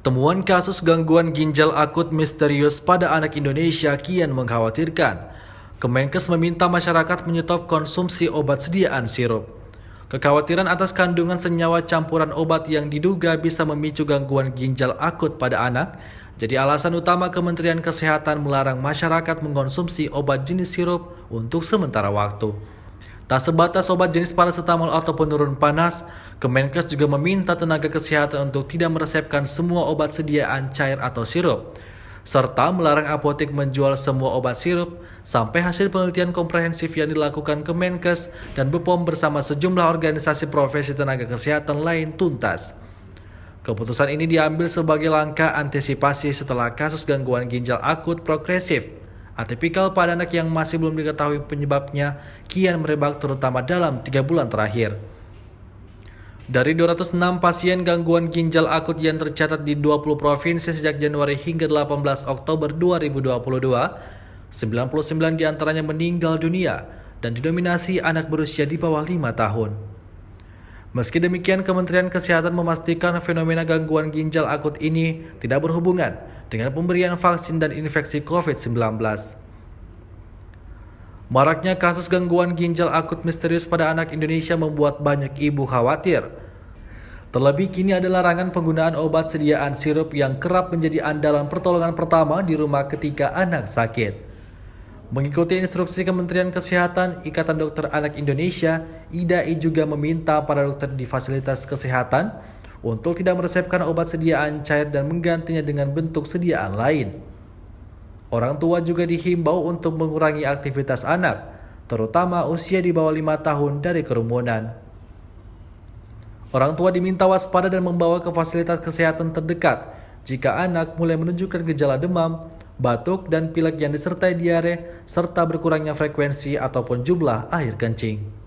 Temuan kasus gangguan ginjal akut misterius pada anak Indonesia kian mengkhawatirkan. Kemenkes meminta masyarakat menyetop konsumsi obat sediaan sirup. Kekhawatiran atas kandungan senyawa campuran obat yang diduga bisa memicu gangguan ginjal akut pada anak jadi alasan utama Kementerian Kesehatan melarang masyarakat mengkonsumsi obat jenis sirup untuk sementara waktu. Tak sebatas obat jenis paracetamol atau penurun panas, Kemenkes juga meminta tenaga kesehatan untuk tidak meresepkan semua obat sediaan cair atau sirup, serta melarang apotek menjual semua obat sirup sampai hasil penelitian komprehensif yang dilakukan Kemenkes dan BPOM bersama sejumlah organisasi profesi tenaga kesehatan lain tuntas. Keputusan ini diambil sebagai langkah antisipasi setelah kasus gangguan ginjal akut progresif atipikal pada anak yang masih belum diketahui penyebabnya kian merebak terutama dalam 3 bulan terakhir. Dari 206 pasien gangguan ginjal akut yang tercatat di 20 provinsi sejak Januari hingga 18 Oktober 2022, 99 diantaranya meninggal dunia dan didominasi anak berusia di bawah 5 tahun. Meski demikian, Kementerian Kesehatan memastikan fenomena gangguan ginjal akut ini tidak berhubungan dengan pemberian vaksin dan infeksi COVID-19. Maraknya kasus gangguan ginjal akut misterius pada anak Indonesia membuat banyak ibu khawatir. Terlebih kini ada larangan penggunaan obat sediaan sirup yang kerap menjadi andalan pertolongan pertama di rumah ketika anak sakit. Mengikuti instruksi Kementerian Kesehatan, Ikatan Dokter Anak Indonesia, IDAI juga meminta para dokter di fasilitas kesehatan untuk tidak meresepkan obat sediaan cair dan menggantinya dengan bentuk sediaan lain. Orang tua juga dihimbau untuk mengurangi aktivitas anak, terutama usia di bawah 5 tahun dari kerumunan. Orang tua diminta waspada dan membawa ke fasilitas kesehatan terdekat jika anak mulai menunjukkan gejala demam, batuk, dan pilek yang disertai diare, serta berkurangnya frekuensi ataupun jumlah air kencing.